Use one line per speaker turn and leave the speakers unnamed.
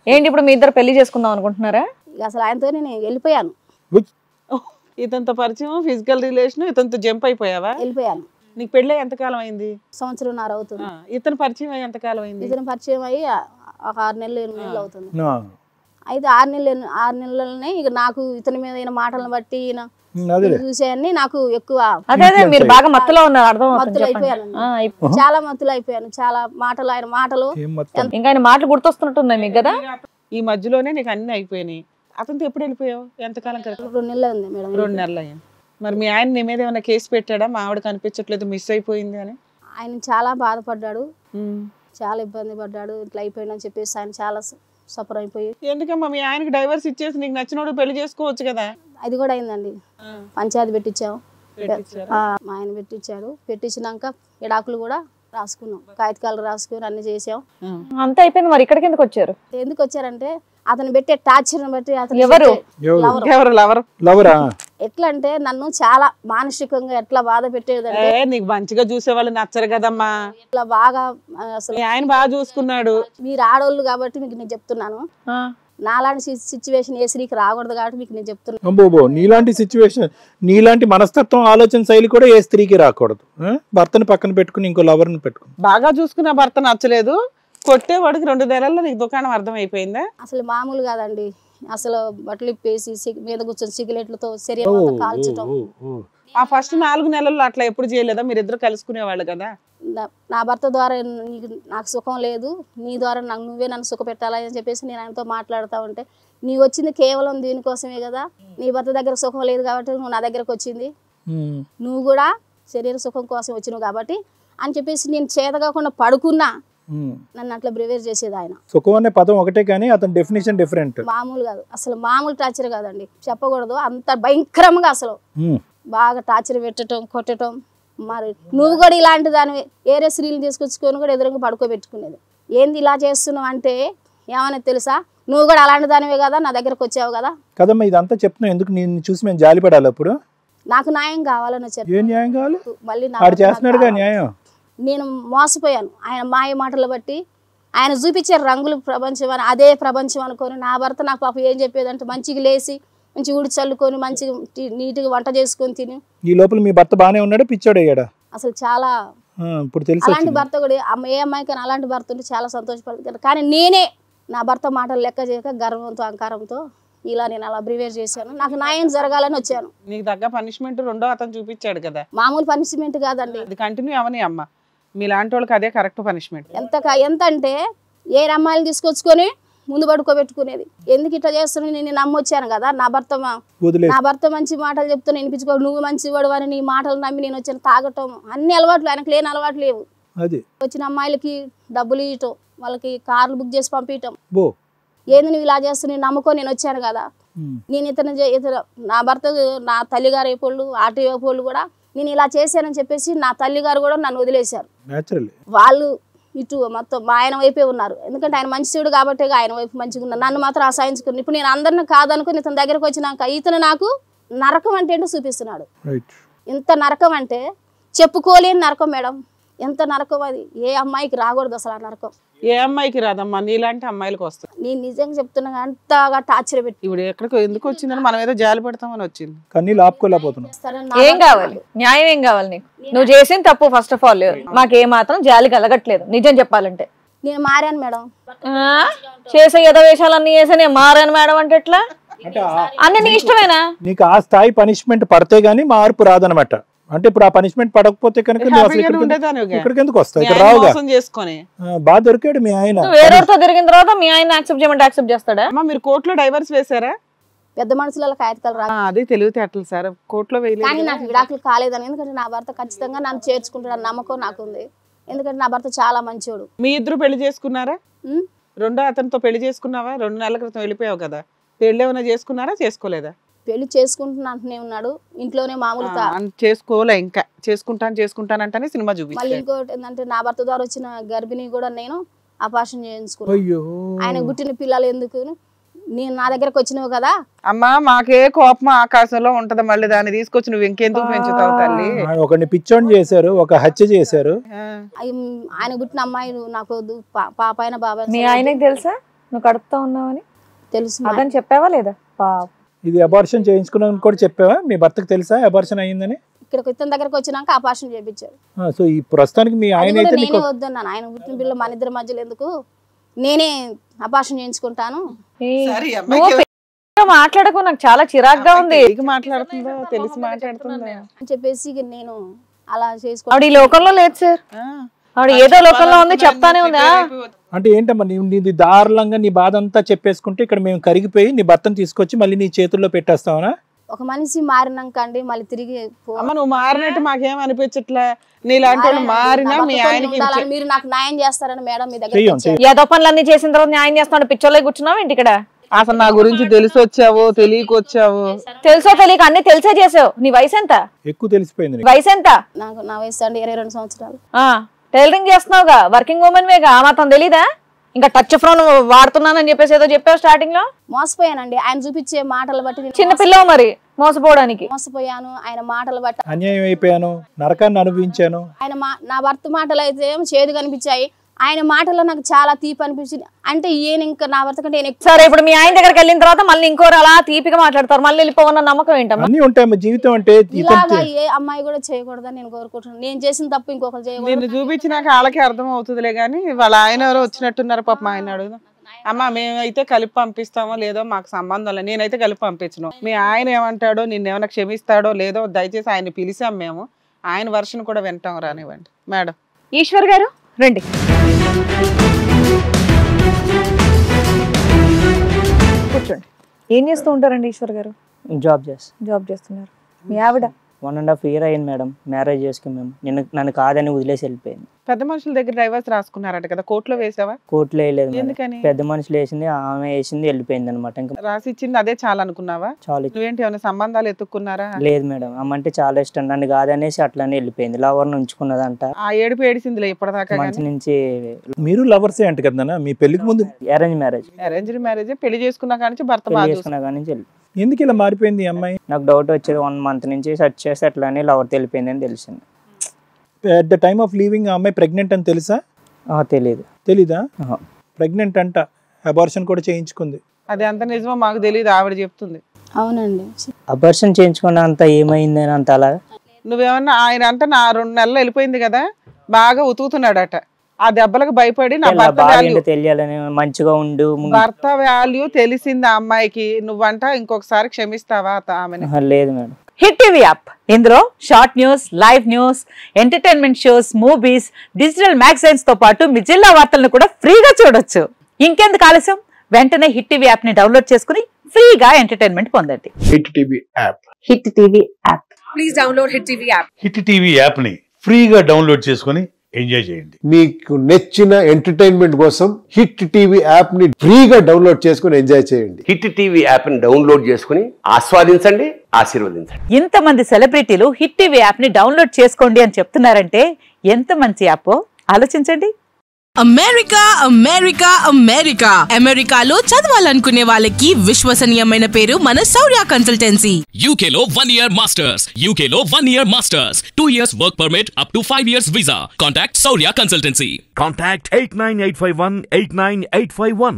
ఏంటి ఇప్పుడు మీ ఇద్దరు పెళ్లి చేసుకుందాం అనుకుంటున్నారా?
ఇక అసలు ఆయనతో నేను వెళ్ళిపోయాను.
ఇతనితో పరిచయం, ఫిజికల్ రిలేషన్, ఇతనితో జంప్ అయిపోయావా?
వెళ్ళిపోయాను.
నీకు పెళ్ళి ఎంతకాలం అయింది?
సంవత్సరంన్నర అవుతుంది.
ఇతను పరిచయం అయ్యి ఎంతకాలం అయింది?
ఇతను పరిచయం అయ్యి ఒక 6 నెలలు 8 నెలలు అవుతుంది. అయితే 6 నెలలనే ఇక నాకు ఇతని మీద అయిన మాటలను బట్టి ఈయన చూసేయన్ని నాకు ఎక్కువ
అదే మీరు బాగా మత్తులో ఉన్నారు, అర్థం
మత్తులు అయిపోయాను. చాలా మత్తులు అయిపోయాను. చాలా మాటలు, ఆయన మాటలు
ఇంకా ఆయన మాటలు గుర్తొస్తున్నట్టున్నాయి మీకు కదా.
ఈ మధ్యలోనే నీకు అన్ని అయిపోయినాయి. అతనితో ఎప్పుడు వెళ్ళిపోయావు? ఎంతకాలం క్రితం?
2 నెలలు ఉంది మేడం.
2 నెలలు అయ్యాను. మరి మీ ఆయన నీ మీద ఏమైనా కేసు పెట్టాడా? మా ఆవిడ కనిపించట్లేదు, మిస్ అయిపోయింది అని?
ఆయన చాలా బాధపడ్డాడు, చాలా ఇబ్బంది పడ్డాడు. ఇట్లా అయిపోయిందని చెప్పేసి ఆయన చాలా సఫర్ అయిపోయి.
ఎందుకమ్మా మీ ఆయనకి డైవర్స్ ఇచ్చేసి నీకు నచ్చినోడు పెళ్లి చేసుకోవచ్చు కదా?
అది కూడా అయిందండి. పంచాయతీ పెట్టించాము, మా ఆయన పెట్టించాడు. పెట్టించినాక విడాకులు కూడా రాసుకున్నాం, కాగితాలు రాసుకుని అన్ని చేసాం.
అంతా అయిపోయింది. మరి ఇక్కడికి ఎందుకు వచ్చారు?
ఎందుకు వచ్చారంటే అతను పెట్టే టార్చర్ బట్టి. అతను ఎట్లా అంటే నన్ను చాలా మానసికంగా ఎట్లా బాధ పెట్టేదంటే,
నీకు మంచిగా చూసే వాళ్ళు నచ్చరు కదమ్మా.
ఇట్లా బాగా అసలు
ఆయన బాగా చూసుకున్నాడు.
మీరు ఆడవాళ్ళు కాబట్టి మీకు నేను చెప్తున్నాను, నాలాంటి సిచ్యువేషన్ ఏ స్త్రీకి రాకూడదు కాబట్టి మీకు నేను చెప్తున్నాను.
నీలాంటి సిచ్యువేషన్, నీలాంటి మనస్తత్వం, ఆలోచన శైలి కూడా ఏ స్త్రీకి రాకూడదు. భర్తని పక్కన పెట్టుకుని ఇంకో లవర్ని పెట్టుకుని
బాగా చూసుకున్న భర్త నచ్చలేదు, కొట్టేవాడికి 2 నెలల్లో నీకు దుకాణం అర్థం అయిపోయిందా?
అసలు మామూలు కాదండి. అసలు బట్టలు ఇప్పేసి మీద కూర్చొని సిగరెట్లతో శరీరం కాల్చడం.
ఆ ఫస్ట్ 4 నెలల్లో అట్లా ఎప్పుడు చేయలేదా? మీరిద్దరు కలుసుకునేవాళ్ళు కదా.
నా భర్త ద్వారా నాకు సుఖం లేదు, నీ ద్వారా నువ్వే నన్ను సుఖ పెట్టాలని చెప్పేసి నేను ఆయనతో మాట్లాడుతూ ఉంటే, నీ వచ్చింది కేవలం దీనికోసమే కదా, నీ భర్త దగ్గర సుఖం లేదు కాబట్టి నువ్వు నా దగ్గరకు వచ్చింది, నువ్వు కూడా శరీర సుఖం కోసం వచ్చినావు కాబట్టి అని చెప్పేసి నేను చేతగాకుండా పడుకున్నా నన్ను అట్లా బ్రివేర్ చేసేది ఆయన.
సుఖం అనే పదం ఒకటే కానీ అతని డెఫినేషన్ డిఫరెంట్.
మామూలు కాదు, అసలు మామూలు టార్చర్ కాదండి, చెప్పకూడదు. అంత భయంకరంగా అసలు బాగా టార్చర్ పెట్టడం, కొట్టడం. మరి నువ్వు కూడా ఇలాంటి దానివి ఏరే స్త్రీలు తీసుకొచ్చుకొని కూడా ఎదురుగా పడుకోబెట్టుకునేది. ఏంది ఇలా చేస్తున్నావు అంటే ఏమన్నా తెలుసా, నువ్వు కూడా అలాంటి దానివే కదా, నా దగ్గరకు వచ్చావు కదా.
కదమ్మా ఇదంతా చెప్తున్నావు ఎందుకు? నేను చూసి మేము జాలిపడాలి అప్పుడు?
నాకు న్యాయం కావాలని వచ్చారు.
ఏ న్యాయం కావాలి?
మళ్ళీ
చేస్తున్నాడుగా న్యాయం.
నేను మోసపోయాను ఆయన మాయ మాటలు బట్టి. ఆయన చూపించారు రంగులు ప్రపంచం అని, అదే ప్రపంచం అనుకొని నా భర్త నాకు పాప ఏం చెప్పేదంటే మంచిగా లేచి మంచి ఊడి చల్లుకొని మంచిగా నీట్గా వంట చేసుకొని తిని.
ఈ లోపల మీ భర్త బానే ఉన్నాడు, పిచ్చోడు అయ్యాడా?
అసలు చాలా
ఇప్పుడు తెలుసు
అలాంటి భర్త కూడా ఏ అమ్మాయికైనా అలాంటి భర్త ఉంటే చాలా సంతోషపడతాను. కానీ నేనే నా భర్త మాటలు లెక్క చేయక గర్వంతో అహంకారంతో ఇలా నేను అలా బ్రివేర్ చేశాను. నాకు న్యాయం జరగాలని వచ్చాను.
నీకు తగ్గ పనిష్మెంట్ రెండో అతను చూపించాడు కదా.
మామూలు పనిష్మెంట్ కాదండి,
అది కంటిన్యూ అవని అమ్మ. మీలాంటి వాళ్ళకి అదే కరెక్ట్ పనిష్మెంట్.
ఎంత అంటే ఏ అమ్మాయిని తీసుకొచ్చుకొని ముందు పడుకోబెట్టుకునేది. ఎందుకు ఇట్లా చేస్తున్నాను, నేను నమ్మొచ్చాను కదా, నా భర్త మంచి మాటలు చెప్తున్నా వినిపించుకో, నువ్వు మంచి వాడు అని నీ మాటలు నమ్మి నేను వచ్చాను. తాగటం అన్ని అలవాట్లు, ఆయనకు లేని అలవాట్లు లేవు. వచ్చిన అమ్మాయిలకి డబ్బులు ఇవ్వటం, వాళ్ళకి కార్లు బుక్ చేసి పంపించటం. ఏంది నువ్వు ఇలా చేస్తున్నా, నేను నమ్ముకొని నేను వచ్చాను కదా. నేను ఇతను నా భర్త, నా తల్లిగారు అయిపోళ్ళు, ఆటో అయిపోళ్ళు కూడా నేను ఇలా చేశానని చెప్పేసి నా తల్లిగారు కూడా నన్ను వదిలేశారు. వాళ్ళు ఇటు మొత్తం మా ఆయన వైపే ఉన్నారు. ఎందుకంటే ఆయన మంచివాడు కాబట్టి ఆయన వైపు మంచిగా ఉన్నారు, నన్ను మాత్రం అసహించుకుని. ఇప్పుడు నేను అందరిని కాదనుకుని ఇతని దగ్గరకు వచ్చినాక ఇతను నాకు నరకం అంటే ఏంటో చూపిస్తున్నాడు. ఇంత నరకం అంటే చెప్పుకోలేని నరకం మేడం. ఎంత నరకం అది, ఏ అమ్మాయికి రాకూడదు అసలు ఆ నరకం.
ఏ అమ్మాయికి రాదమ్మా, నీలాంటి అమ్మాయిలకు వస్తుంది.
నేను నిజంగా చెప్తున్నా, అంతగా టార్చర్ పెట్టి.
ఇప్పుడు ఎక్కడికి ఎందుకు వచ్చిందని మనం ఏదో జాలి పెడతామని వచ్చింది.
కన్నీళ్ళు ఆపుకోలేకపోతున్నాం.
ఏం కావాలి, న్యాయం ఏం కావాలి నీకు? నువ్వు చేసిన తప్పు ఫస్ట్ ఆఫ్ ఆల్ మాకే మాత్రం జాలి కలగట్లేదు నిజం చెప్పాలంటే.
నేను మారాను మేడం,
చేసే యథవేషాలన్నీ చేసే నేను మారాను మేడం అంటే ఎట్లా? అన్ని నీ ఇష్టమేనా?
నీకు ఆ స్థాయి పనిష్మెంట్ పడితే గానీ మార్పు రాదనమాట. అంటే ఇప్పుడు ఆ పనిష్మెంట్ పడకపోతే కనుక ఇక్కడికి ఎందుకు వస్తావు? ఇక్కడ రావుగా. బాగా దొరికాడు మీ ఆయన.
వేరేతో తిరిగిన తర్వాత మీ ఆయన యాక్సెప్ట్ చేయమంటే యాక్సెప్ట్ చేస్తాడా?
మీరు కోర్టులో డైవర్స్ వేసారా?
పెద్ద మనుషుల కాగితాలు రా,
అది తెలివితేటలు సార్. కోర్టులో వేయలేదు.
కానీ నాకు విడాకులు కాలేదని, ఎందుకంటే నా భర్త ఖచ్చితంగా నన్ను చేర్చుకుంటాడని నమ్మకం నాకుంది. ఎందుకంటే నా భర్త చాలా మంచివాడు.
మీ ఇద్దరు పెళ్లి చేసుకున్నారా? రెండో అతనితో పెళ్లి చేసుకున్నావా? 2 నెలల క్రితం వెళ్ళిపోయావు కదా. పెళ్లి ఏమైనా చేసుకున్నారా, చేసుకోలేదా?
పెళ్లి చేసుకుంటున్నా అంటూనే ఉన్నాడు, ఇంట్లోనే మామూలుగా
చేసుకోలే. ఇంకా చేసుకుంటానంటే సినిమా చూపించాడు.
మళ్ళీ ఇంకోటి ఏంటంటే నా భర్త ద్వారా వచ్చిన గర్భిణి కూడా నేను అపార్షన్ చేయించుకున్నాను. ఆయన పుట్టిన పిల్లలు ఎందుకు, నేను నా దగ్గరకు వచ్చినావు కదా.
అమ్మా మాకే కోపం ఆకాశంలో ఉంటది, మళ్ళీ దాన్ని తీసుకొచ్చి నువ్వు ఇంకెందుకు పెంచుతావు తల్లి?
ఒకరిని పిచ్చోని చేశారు, ఒక హత్య చేశారు.
ఆయన పుట్టిన అమ్మాయి నాకు పాప అయిన బాబాయ్.
మీ ఆయనకి తెలుసా? నువ్వు కడుపుతా ఉన్నావని
తెలుసు
అదని చెప్పావా లేదా? పాప
ఇది అబార్షన్ చేయించుకున్నాను కూడా చెప్పావా? మీ భర్తకు తెలుసా అబార్షన్ అయ్యిందని?
ఇక్కడికి ఇతని దగ్గరకు వచ్చినాక ఆపరేషన్ చేయించారు.
సో ఈ ప్రస్తుతానికి మీ ఆయన అయితే
నేనే వద్దన్నాను. ఆయన పుట్టిన పిల్ల మన ఇద్దరి మధ్యలో ఎందుకు, నేనే ఆపరేషన్ చేయించుకుంటాను.
మాట్లాడకు, నాకు చాలా చిరాగ్గా ఉంది.
మాట్లాడుతుందో తెలిసి మాట్లాడుతుందా
అని చెప్పేసి నేను అలా చేసుకో.
ఆవిడ ఈ లోకంలో లేదు సార్, ఆవిడ ఏదో లోకంలో ఉంది, చెప్తానే ఉందా.
అంటే ఏంటమ్మా నీది దారుణంగా నీ బాధ అంతా చెప్పేసుకుంటే ఇక్కడ మేము కరిగిపోయి నీ భర్తను తీసుకొచ్చి మళ్ళీ నీ చేతుల్లో పెట్టేస్తావనా?
ఒక మనిషి మారినాక అండి మళ్ళీ తిరిగి
నువ్వు మారినట్టు మాకేం అనిపించట్లే. నీలాంటి వాళ్ళు మారినా మీ ఆయనకి
మీరు నాకు న్యాయం చేస్తారని మేడం మీ దగ్గర
ఏదో పనులన్నీ చేసిన తర్వాత న్యాయం చేస్తున్నాడు. పిచ్చోళ్ళకి కూర్చున్నావు ఏంటి ఇక్కడ?
అసలు నా గురించి తెలిసి వచ్చావు తెలియకొచ్చావు?
తెలుసో తెలియక అన్ని తెలిసే చేసావు. నీ వయసు ఎంత?
ఎక్కువ తెలిసిపోయింది.
వయసు ఎంత?
నా వయసు అండి 22 సంవత్సరాలు.
టైలరింగ్ చేస్తున్నావుగా, వర్కింగ్ ఉమెన్ వేగా, మాత్రం తెలీదా? ఇంకా టచ్ ఫోన్ వాడుతున్నానని చెప్పేసి ఏదో చెప్పావు స్టార్టింగ్ లో.
మోసపోయానండి ఆయన చూపించే మాటలు బట్టి.
చిన్న పిల్లవు మరి మోసపోవడానికి.
మోసపోయాను ఆయన మాటలు బట్టి,
అన్యాయం అయిపోయాను, నరకాన్ని అనుభవించాను.
ఆయన నా భర్త మాటలు అయితే చేదు కనిపించాయి, ఆయన మాటల్లో నాకు చాలా తీపి అనిపించింది. అంటే ఈయన ఇంకా నా భర్త కంటే
సరే ఇప్పుడు మీ ఆయన దగ్గరికి వెళ్ళిన తర్వాత మళ్ళీ ఇంకోరు అలా తీపిగా మాట్లాడతారు, మళ్ళీ వెళ్ళిపోవన్న నమ్మకం ఏంటమ్మా?
అన్ని ఉంటాయి జీవితం అంటే.
ఇలాగా ఏ అమ్మాయి కూడా చేయకూడదని నేను కోరుకుంటున్నాను. నేను చేసిన తప్పు ఇంకొకరు చేయకూడదు.
నిన్ను చూపించినాక వాళ్ళకి అర్థం అవుతుందిలే గానీ వాళ్ళ ఆయన ఎవరో వచ్చినట్టున్నారు పాప. మా ఆయన అడుగుదాం. అమ్మ మేమైతే కలిపి పంపిస్తామో లేదో మాకు సంబంధం లేదు, నేనైతే కలిపి పంపించను. మీ ఆయన ఏమంటాడో, నిన్నేమైనా క్షమిస్తాడో లేదో దయచేసి ఆయన పిలిచాం మేము, ఆయన వర్షన్ కూడా వింటాం, రానివ్వండి మేడం.
ఈశ్వర్ గారు రండి. కూర్చోండి. ఏం చేస్తూ ఉంటారండి ఈశ్వర్ గారు?
జాబ్
చేస్తున్నారు. మీ ఆవిడ
1.5 year అయింది మేడం మ్యారేజ్ చేసుకుని. మేము నన్ను కాదని వదిలేసి వెళ్ళిపోయింది.
పెద్ద మనుషుల దగ్గర డైవర్స్ రాసుకున్నారట కదా, కోర్టులో వేసావా?
కోర్టులో వేయలేదు.
ఎందుకని?
పెద్ద మనుషులు వేసింది, ఆమె వేసింది, వెళ్ళిపోయింది అనమాట. ఇంకా
రాసి ఇచ్చింది అదే చాలా అనుకున్నావా?
చాలు.
నువ్వేంటి ఏమైనా సంబంధాలు ఎత్తుక్కున్నారా?
లేదు మేడం, అమ్మ అంటే చాలా ఇష్టం, నన్ను కాదనేసి అట్లానే వెళ్ళిపోయింది. లవర్ని ఉంచుకున్నదంట.
ఆ ఏడుపు ఏడిసిందిలే ఇప్పటిదాకా.
మంచి నుంచి
మీరు లవర్సే అంట కదా మీ పెళ్లికి ముందు?
Arrange marriage.
Arranged marriage. పెళ్లి చేసుకున్నా కానీ భర్త
పెళ్లి చేసుకున్నా కానీ వెళ్ళి.
ఎందుకు ఇలా మారిపోయింది అమ్మాయి?
నాకు డౌట్ వచ్చేది 1 month నుంచి సెర్చ్ చేసి అట్లానే లవర్ తెలిపోయింది అని తెలిసింది.
At the time of leaving ఆ అమ్మాయి ప్రెగ్నెంట్ అని తెలుసా? తెలీదా? ప్రెగ్నెంట్ అంట, అబార్షన్ కూడా చేయించుకుంది.
అది అంత నిజమో మాకు తెలియదు, ఆవిడ చెప్తుంది.
అవునండి.
అబార్షన్ చేయించుకున్న అంత ఏమైంది అని అంత అలా.
నువ్వేమన్నా ఆయన అంటే నా 2 నెలలు వెళ్ళిపోయింది కదా, బాగా ఉతుకుతున్నాడట. ఆ దెబ్బలకు భయపడి నా భర్త వాల్యూ
తెలియాలని మంచిగా ఉండు,
భర్త వాల్యూ తెలిసింది ఆ అమ్మాయికి. నువ్వంట ఇంకొకసారి క్షమిస్తావా ఆమెను?
లేదు మేడం.
హిట్ టీవీ యాప్, ఇందులో short news, live news, entertainment shows, movies, digital magazines తో పాటు మీ జిల్లా వార్తలను కూడా ఫ్రీగా చూడొచ్చు. ఇంకెందుకు ఆలస్యం, వెంటనే హిట్ టీవీ యాప్ ని డౌన్లోడ్ చేసుకుని ఫ్రీగా ఎంటర్టైన్మెంట్ పొందండి.
Hit TV app.
Hit TV app.
Please download hit TV app.
Hit TV app ని ఫ్రీగా డౌన్లోడ్ చేసుకుని ఎంజాయ్ చేయండి.
మీకు నచ్చిన ఎంటర్టైన్మెంట్ కోసం హిట్ టీవీ యాప్ ని ఫ్రీగా డౌన్లోడ్ చేసుకుని ఎంజాయ్ చేయండి.
హిట్ టీవీ యాప్ ని డౌన్లోడ్ చేసుకుని ఆస్వాదించండి, ఆశీర్వదించండి.
ఇంతమంది సెలబ్రిటీలు హిట్ టీవీ యాప్ ని డౌన్లోడ్ చేసుకోండి అని చెప్తున్నారంటే ఎంత మంచి యాప్ ఆలోచించండి.
అమెరికా అమెరికాలో చదవాలనుకునే వాళ్ళకి విశ్వసనీయమైన పేరు మన శౌర్య కన్సల్టెన్సీ.
యూకేలో 1 year masters, యూకేలో 1 year masters, 2 years work permit up to 5 years visa. Contact Shaurya Consultancy.
Contact 89851 89851.